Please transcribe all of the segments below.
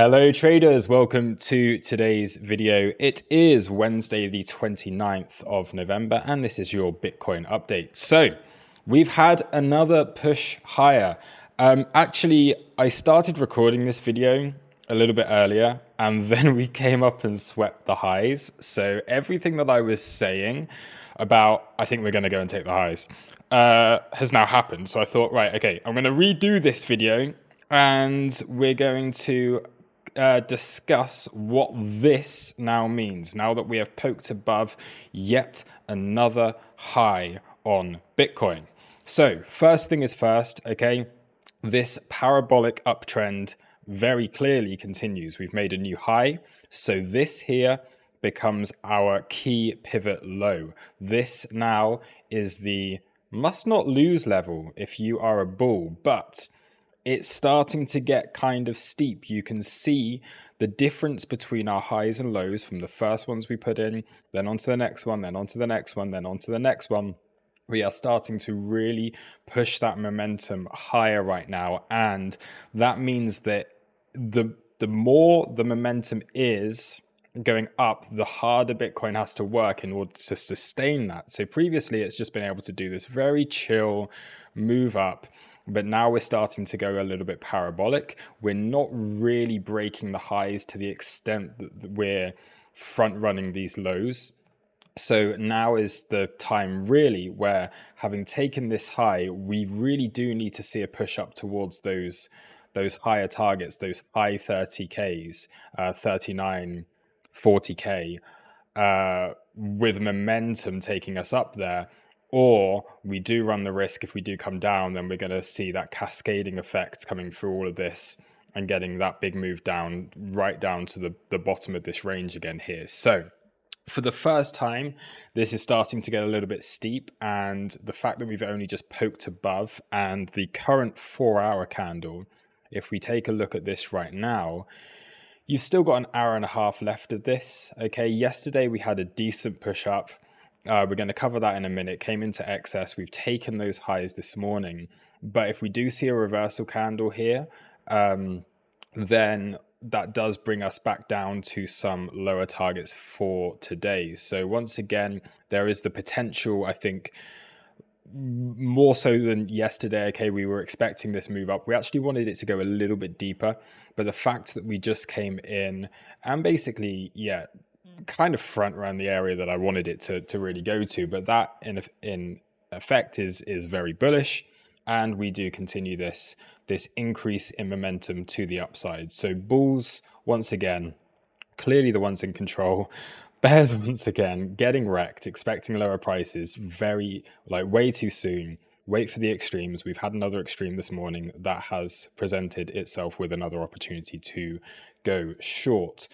Hello traders, welcome to today's video. It is Wednesday the 29th of November and this is your Bitcoin update. So we've had another push higher. Actually, I started recording this video a little bit earlier and then we came up and swept the highs. So everything that I was saying about, I think we're going to go and take the highs, has now happened. So I thought, right, okay, I'm going to redo this video and we're going to discuss what this now means, now that we have poked above yet another high on Bitcoin. So first thing is first, okay, this parabolic uptrend very clearly continues. We've made a new high. So this here becomes our key pivot low. This now is the must not lose level if you are a bull, but it's starting to get kind of steep. You can see the difference between our highs and lows from the first ones we put in, then onto the next one, then onto the next one, then onto the next one. We are starting to really push that momentum higher right now. And that means that the more the momentum is going up, the harder Bitcoin has to work in order to sustain that. So previously, it's just been able to do this very chill move up. But now we're starting to go a little bit parabolic. We're not really breaking the highs to the extent that we're front running these lows. So now is the time really where, having taken this high, we really do need to see a push up towards those higher targets, those high 30Ks, 39, 40K, with momentum taking us up there. Or we do run the risk, if we do come down, then we're going to see that cascading effect coming through all of this and getting that big move down, right down to the bottom of this range again here. So for the first time, this is starting to get a little bit steep, and the fact that we've only just poked above, and the current 4-hour candle, if we take a look at this right now, you've still got an hour and a half left of this. Okay, yesterday we had a decent push up. We're going to cover that in a minute. Came into excess. We've taken those highs this morning. But if we do see a reversal candle here, then that does bring us back down to some lower targets for today. So once again, there is the potential, I think, more so than yesterday. Okay, we were expecting this move up. We actually wanted it to go a little bit deeper. But the fact that we just came in and basically, yeah, kind of front ran the area that I wanted it to really go to, but that in effect is very bullish, and we do continue this increase in momentum to the upside. So bulls once again, clearly the ones in control. Bears once again getting wrecked, expecting lower prices way too soon. Wait for the extremes. We've had another extreme this morning that has presented itself with another opportunity to go short.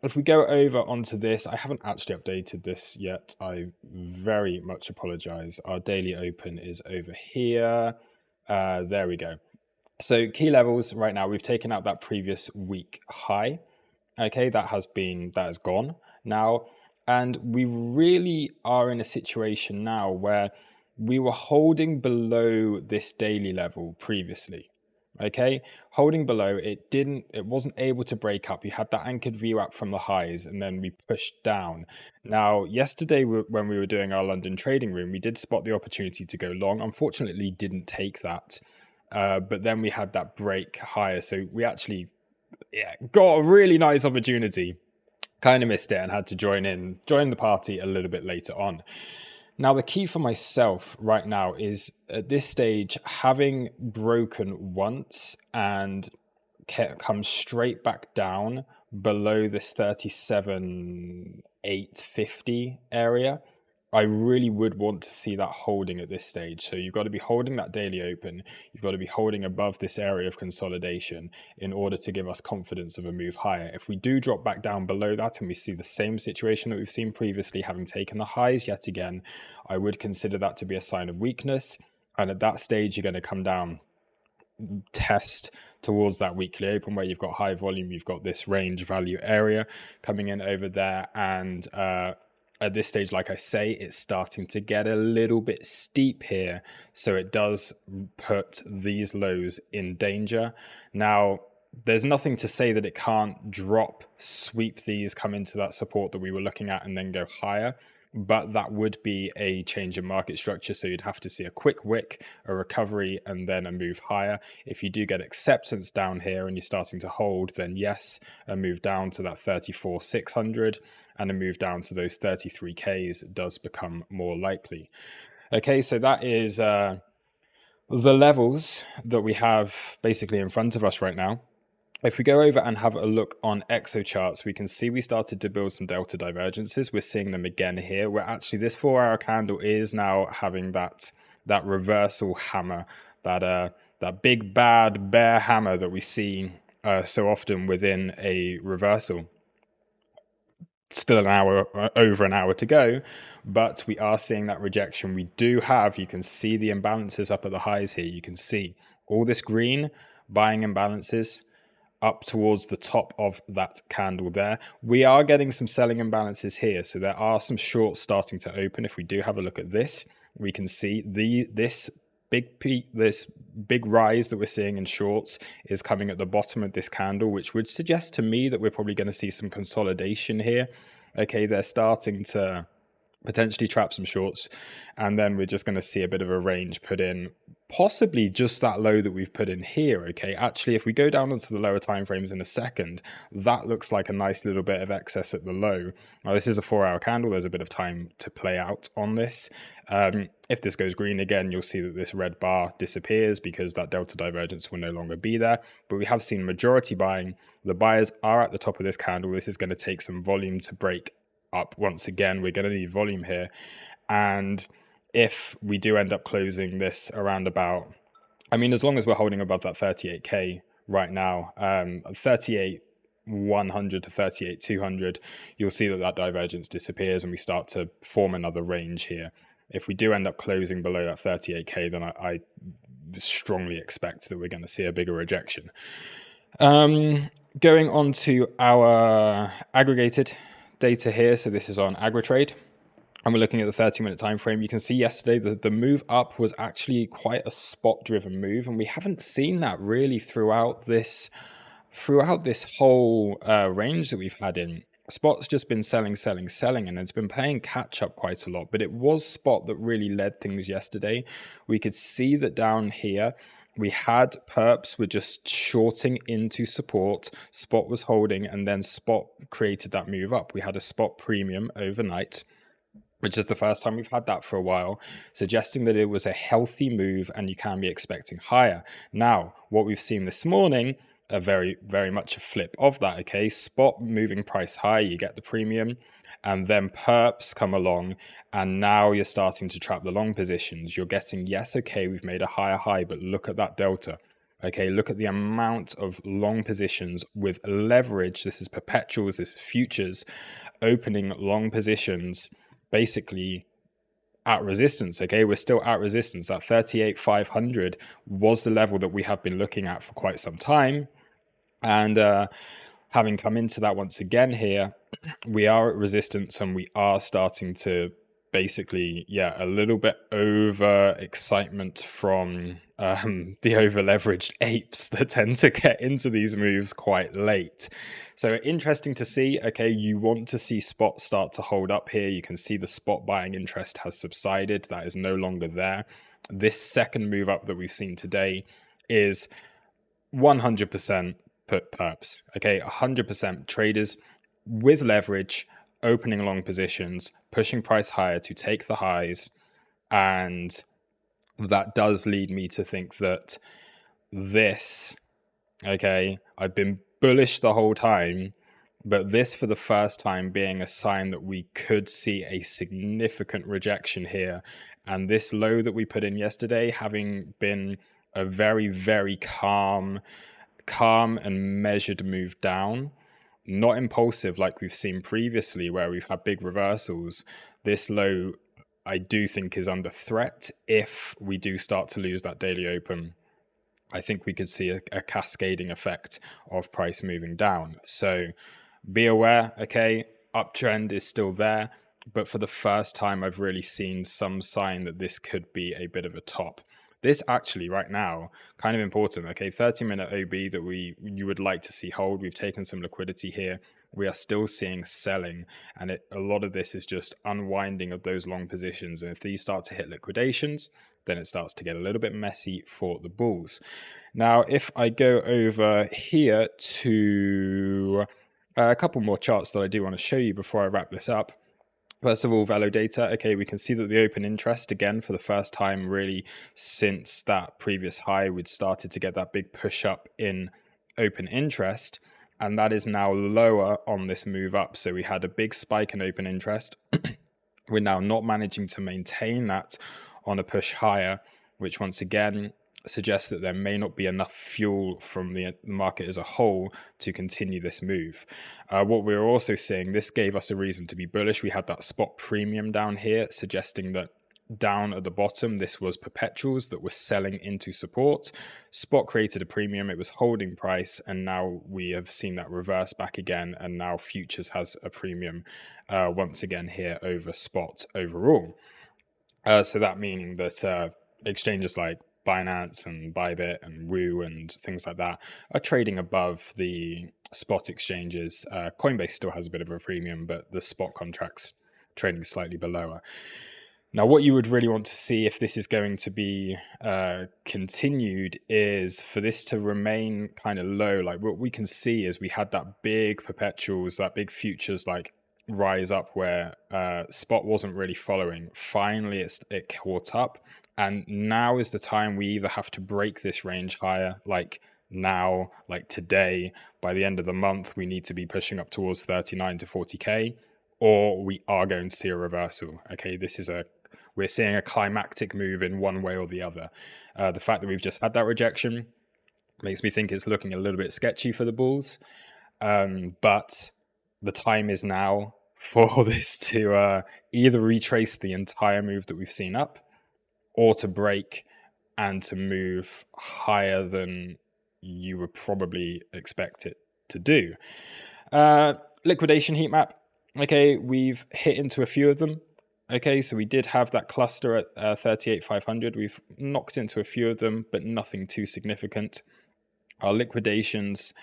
If we go over onto this, I haven't actually updated this yet. I very much apologize. Our daily open is over here. There we go. So key levels right now, we've taken out that previous week high. Okay, that has gone now. And we really are in a situation now where we were holding below this daily level previously. Okay, holding below, it wasn't able to break up. You had that anchored VWAP from the highs, and then we pushed down. Now, yesterday when we were doing our London trading room, we did spot the opportunity to go long. Unfortunately, didn't take that. But then we had that break higher, so we actually got a really nice opportunity. Kind of missed it and had to join the party a little bit later on. Now, the key for myself right now is, at this stage, having broken once and come straight back down below this 37,850 area, I really would want to see that holding at this stage. So you've got to be holding that daily open. You've got to be holding above this area of consolidation in order to give us confidence of a move higher. If we do drop back down below that and we see the same situation that we've seen previously, having taken the highs yet again, I would consider that to be a sign of weakness. And at that stage, you're going to come down, test towards that weekly open where you've got high volume, you've got this range value area coming in over there, and at this stage, like I say, it's starting to get a little bit steep here. So it does put these lows in danger. Now, there's nothing to say that it can't drop, sweep these, come into that support that we were looking at, and then go higher. But that would be a change in market structure. So you'd have to see a quick wick, a recovery, and then a move higher. If you do get acceptance down here and you're starting to hold, then yes, a move down to that 34,600 and a move down to those 33Ks does become more likely. Okay, so that is the levels that we have basically in front of us right now. If we go over and have a look on exo charts, we can see we started to build some delta divergences. We're seeing them again here, where actually this 4-hour candle is now having that reversal hammer, that big bad bear hammer that we see so often within a reversal. Still over an hour to go, but we are seeing that rejection. We do have, you can see the imbalances up at the highs here. You can see all this green buying imbalances up towards the top of that candle there. We are getting some selling imbalances here. So there are some shorts starting to open. If we do have a look at this, we can see this big peak, this big rise that we're seeing in shorts is coming at the bottom of this candle, which would suggest to me that we're probably going to see some consolidation here. Okay, they're starting to potentially trap some shorts, and then we're just going to see a bit of a range put in, possibly just that low that we've put in here. Okay, actually, if we go down onto the lower time frames in a second, that looks like a nice little bit of excess at the low. Now this is a 4-hour candle, there's a bit of time to play out on this. If this goes green again, you'll see that this red bar disappears because that delta divergence will no longer be there. But we have seen majority buying. The buyers are at the top of this candle. This is going to take some volume to break up. Once again, we're going to need volume here. And if we do end up closing this around about, I mean, as long as we're holding above that 38K right now, 38,100 to 38,200, you'll see that divergence disappears and we start to form another range here. If we do end up closing below that 38K, then I strongly expect that we're going to see a bigger rejection. Going on to our aggregated data here. So this is on AgriTrade, and we're looking at the 30-minute time frame. You can see yesterday the move up was actually quite a spot-driven move, and we haven't seen that really throughout this whole range that we've had in. Spot's just been selling, and it's been playing catch up quite a lot. But it was spot that really led things yesterday. We could see that down here, we had perps were just shorting into support. Spot was holding, and then spot created that move up. We had a spot premium overnight, which is the first time we've had that for a while, suggesting that it was a healthy move and you can be expecting higher. Now, what we've seen this morning, a very, very much a flip of that. Okay, spot moving price high, you get the premium, and then perps come along, and now you're starting to trap the long positions. You're getting, yes, okay, we've made a higher high, but look at that delta. Okay, look at the amount of long positions with leverage. This is perpetuals, this is futures, opening long positions basically at resistance. Okay, we're still at resistance. That 38,500 was the level that we have been looking at for quite some time. And having come into that once again here, we are at resistance, and we are starting to basically, a little bit over excitement from the over leveraged apes that tend to get into these moves quite late. So interesting to see. Okay, you want to see spot start to hold up here. You can see the spot buying interest has subsided. That is no longer there. This second move up that we've seen today is 100% put perps. Okay, 100% traders with leverage, opening long positions, pushing price higher to take the highs. And that does lead me to think that this, okay, I've been bullish the whole time, but this for the first time being a sign that we could see a significant rejection here. And this low that we put in yesterday, having been a very, very calm and measured move down, not impulsive like we've seen previously where we've had big reversals. This low, I do think, is under threat. If we do start to lose that daily open, I think we could see a cascading effect of price moving down. So be aware, okay, uptrend is still there, but for the first time, I've really seen some sign that this could be a bit of a top. This actually right now, kind of important. Okay, 30-minute OB that you would like to see hold. We've taken some liquidity here. We are still seeing selling, and a lot of this is just unwinding of those long positions. And if these start to hit liquidations, then it starts to get a little bit messy for the bulls. Now, if I go over here to a couple more charts that I do want to show you before I wrap this up. First of all, Velo data. Okay, we can see that the open interest, again, for the first time really since that previous high, we'd started to get that big push up in open interest, and that is now lower on this move up. So we had a big spike in open interest. We're now not managing to maintain that on a push higher, which once again suggests that there may not be enough fuel from the market as a whole to continue this move. What we're also seeing, this gave us a reason to be bullish. We had that spot premium down here, suggesting that down at the bottom, this was perpetuals that were selling into support. Spot created a premium, it was holding price, and now we have seen that reverse back again, and now futures has a premium once again here over spot overall. So that meaning that exchanges like Binance and Bybit and Woo and things like that are trading above the spot exchanges. Coinbase still has a bit of a premium, but the spot contracts trading slightly below. Now, what you would really want to see if this is going to be continued is for this to remain kind of low. Like what we can see is we had that big perpetuals, that big futures like rise up where spot wasn't really following. Finally, it caught up. And now is the time we either have to break this range higher, like now, like today. By the end of the month, we need to be pushing up towards 39 to 40K, or we are going to see a reversal. Okay, we're seeing a climactic move in one way or the other. The fact that we've just had that rejection makes me think it's looking a little bit sketchy for the bulls. But the time is now for this to either retrace the entire move that we've seen up, or to break and to move higher than you would probably expect it to do. Liquidation heat map. Okay, we've hit into a few of them. Okay, so we did have that cluster at 38,500. We've knocked into a few of them, but nothing too significant. Our liquidations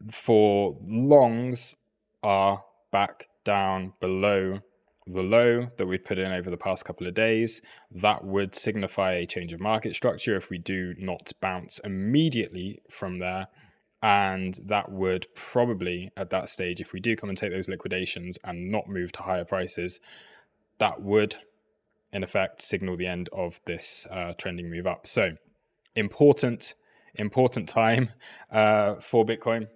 for longs are back down below the low that we put in over the past couple of days. That would signify a change of market structure if we do not bounce immediately from there. And that would probably, at that stage, if we do come and take those liquidations and not move to higher prices, that would, in effect, signal the end of this trending move up. So important time for Bitcoin.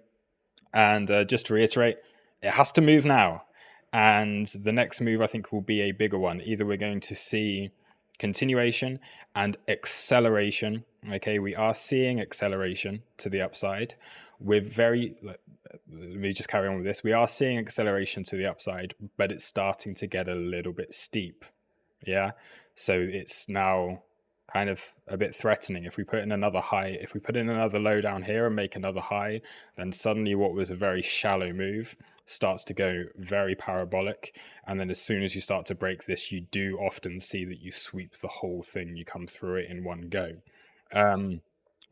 And just to reiterate, it has to move now. And the next move, I think, will be a bigger one. Either we're going to see continuation and acceleration. Okay, we are seeing acceleration to the upside. Let me just carry on with this. We are seeing acceleration to the upside, but it's starting to get a little bit steep. Yeah, so it's now kind of a bit threatening. If we put in another high, if we put in another low down here and make another high, then suddenly what was a very shallow move starts to go very parabolic. And then as soon as you start to break this, you do often see that you sweep the whole thing, you come through it in one go.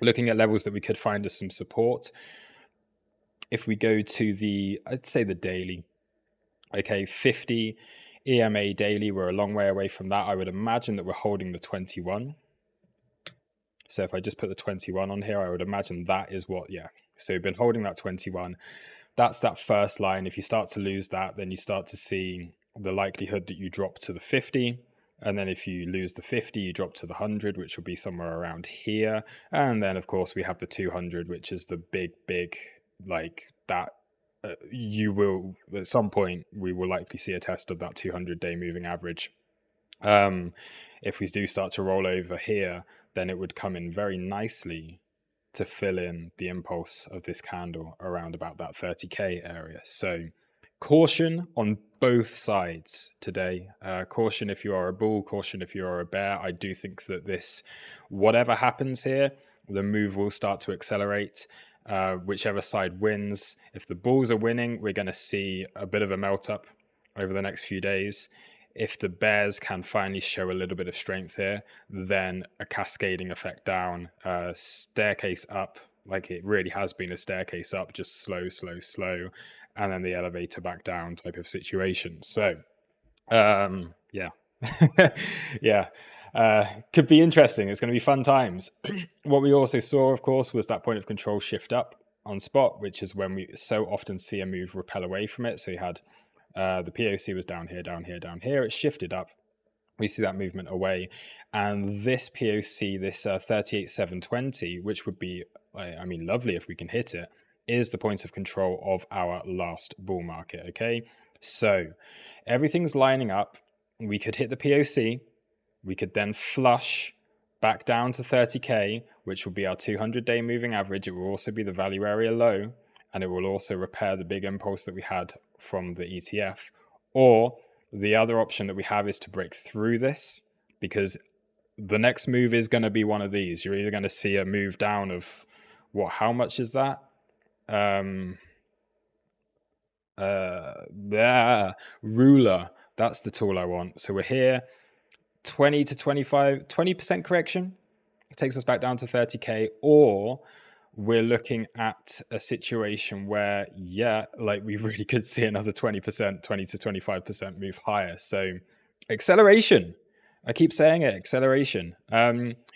Looking at levels that we could find as some support, if we go to I'd say the daily, okay, 50 EMA daily, we're a long way away from that. I would imagine that we're holding the 21. So if I just put the 21 on here, I would imagine that is what, yeah. So we've been holding that 21. That's that first line. If you start to lose that, then you start to see the likelihood that you drop to the 50. And then if you lose the 50, you drop to the 100, which will be somewhere around here. And then, of course, we have the 200, which is the big, like that. You will, at some point, we will likely see a test of that 200-day moving average. If we do start to roll over here, then it would come in very nicely to fill in the impulse of this candle around about that 30K area. So caution on both sides today. Caution if you are a bull, caution if you are a bear. I do think that this, whatever happens here, the move will start to accelerate. Whichever side wins. If the bulls are winning, we're going to see a bit of a melt up over the next few days. if the bears can finally show a little bit of strength here, then a cascading effect down, staircase up, like it really has been a staircase up, just slow, slow, slow, and then the elevator back down type of situation. So, yeah, yeah, could be interesting. It's going to be fun times. What we also saw, of course, was that point of control shift up on spot, which is when we so often see a move repel away from it. So you had the POC was down here, down here, down here. It shifted up. We see that movement away. And this POC, this 38,720, which would be, I mean, lovely if we can hit it, is the point of control of our last bull market. Okay. So everything's lining up. We could hit the POC. We could then flush back down to 30K, which will be our 200-day moving average. It will also be the value area low, and it will also repair the big impulse that we had from the ETF. Or the other option that we have is to break through this, because the next move is going to be one of these. You're either going to see a move down of how much is that? Ruler. That's the tool I want. So we're here, 20 to 25, 20% correction. It takes us back down to 30K, or we're looking at a situation where, yeah, like we really could see another 20%, 20 to 25% move higher. So acceleration. I keep saying it, acceleration.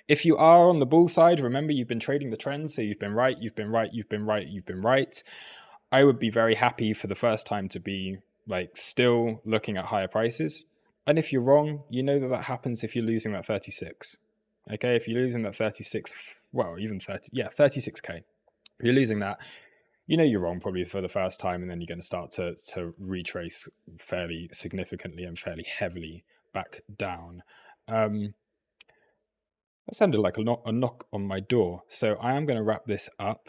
If you are on the bull side, remember you've been trading the trend. So you've been right, you've been right, you've been right, you've been right. I would be very happy for the first time to be like still looking at higher prices. And if you're wrong, you know that happens if you're losing that 36. Okay, if you're losing that 36, well, even 30, yeah, 36K. If you're losing that, you know you're wrong probably for the first time, and then you're going to start to retrace fairly significantly and fairly heavily back down. That sounded like a knock on my door. So I am going to wrap this up.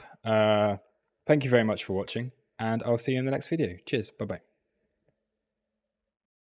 Thank you very much for watching, and I'll see you in the next video. Cheers. Bye-bye.